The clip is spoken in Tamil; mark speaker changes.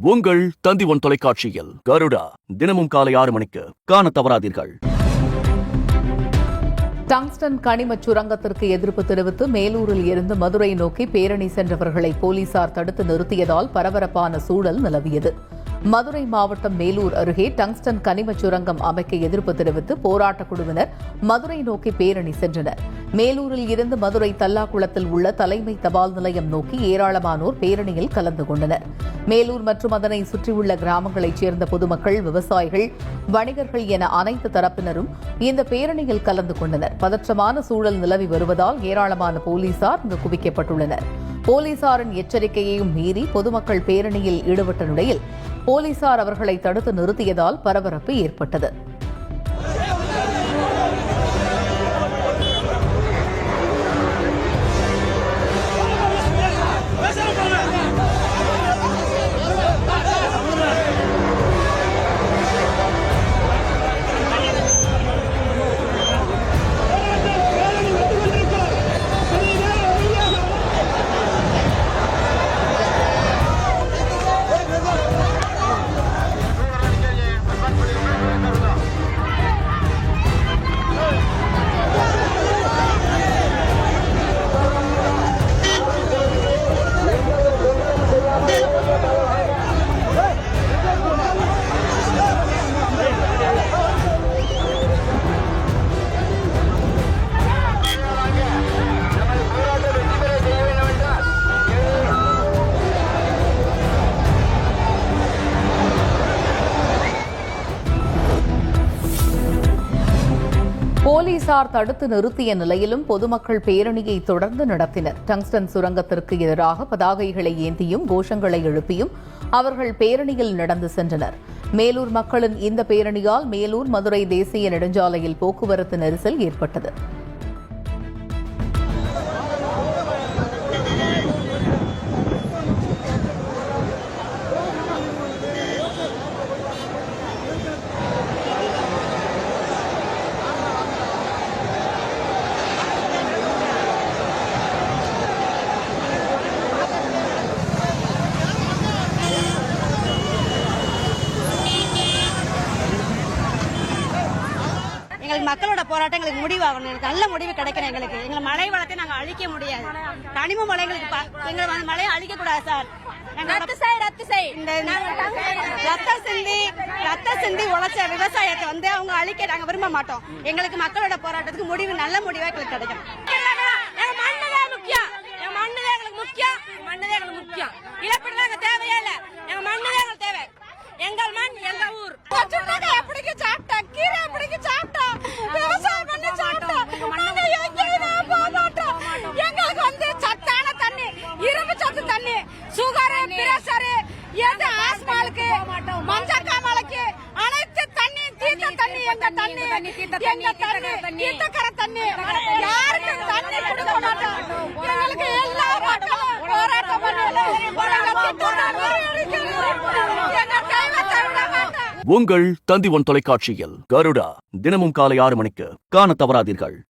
Speaker 1: உங்கள் தந்தி ஒன் தொலைக்காட்சியில் கருடா தினமும் காலை 6 மணிக்கு காண தவறாதீர்கள்.
Speaker 2: டங்ஸ்டன் கனிமச் சுரங்கத்திற்கு எதிர்ப்பு தெரிவித்து மேலூரில் இருந்து மதுரை நோக்கி பேரணி சென்றவர்களை போலீசார் தடுத்து நிறுத்தியதால் பரபரப்பான சூழல் நிலவியது. மதுரை மாவட்டம் மேலூர் அருகே டங்ஸ்டன் கனிமச் சுரங்கம் அமைக்க எதிர்ப்பு தெரிவித்து போராட்டக் குழுவினர் மதுரை நோக்கி பேரணி சென்றனர். மேலூரில் இருந்து மதுரை தல்லாக்குளத்தில் உள்ள தலைமை தபால் நிலையம் நோக்கி ஏராளமானோர் பேரணியில் கலந்து கொண்டனர். மேலூர் மற்றும் அதனை சுற்றியுள்ள கிராமங்களைச் சேர்ந்த பொதுமக்கள், விவசாயிகள், வணிகர்கள் என அனைத்து தரப்பினரும் இந்த பேரணியில் கலந்து கொண்டனர். பதற்றமான சூழல் நிலவி வருவதால் ஏராளமான போலீசார் இங்கு குவிக்கப்பட்டுள்ளனர். போலீசாரின் எச்சரிக்கையையும் மீறி பொதுமக்கள் பேரணியில் ஈடுபட்ட நிலையில் போலீசார் அவர்களை தடுத்து நிறுத்தியதால் பரபரப்பு ஏற்பட்டது. போலீசார் தடுத்து நிறுத்திய நிலையிலும் பொதுமக்கள் பேரணியை தொடர்ந்து நடத்தினர். டங்ஸ்டன் சுரங்கத்திற்கு எதிராக பதாகைகளை ஏந்தியும் கோஷங்களை எழுப்பியும் அவர்கள் பேரணியில் நடந்து சென்றனர். மேலூர் மக்களின் இந்த பேரணியால் மேலூர் மதுரை தேசிய நெடுஞ்சாலையில் போக்குவரத்து நெரிசல் ஏற்பட்டது.
Speaker 3: எங்களுக்கு மக்களோட போராட்டம் எங்களுக்கு முடிவாகணும். நல்ல முடிவு கிடைக்கணும். எங்களை மழை வளத்தை நாங்க அழிக்க முடியாது. கனிம மலை எங்களுக்கு மழையை அழிக்க கூடாது சார். ரத்த சிந்தி உழைச்ச விவசாயத்தை அவங்க அழிக்க நாங்க விரும்ப மாட்டோம். எங்களுக்கு மக்களோட போராட்டத்துக்கு முடிவு நல்ல முடிவா எங்களுக்கு கிடைக்கும். தேவையே இல்ல. எங்க மண்ணு எங்களுக்கு தேவை. எங்கள் மண் எங்க ஊர். எப்படிக்கு சாப்பிட்டா கீரை எப்படிக்கு சாப்பிட்டா விவசாயம் பண்ணி சாப்பிட்டா எங்களுக்கு சத்தான தண்ணி, இரும்பு சத்து தண்ணி, சுகர், பிரஷர், ஆஸ்மாலுக்கு, மஞ்சள் காமாலுக்கு அனைத்து தண்ணி, தீர்த்த தண்ணி, எங்க தண்ணி, எங்க தண்ணி, தீர்த்தக்கர தண்ணி, யாருக்கும் தண்ணி கொடுக்க மாட்டோம். எங்களுக்கு எல்லா மக்களும் போராட்டம்
Speaker 1: உங்கள் தந்தி ஒன் தொலைக்காட்சியில் கருடா தினமும் காலை 6 மணிக்கு காண தவறாதீர்கள்.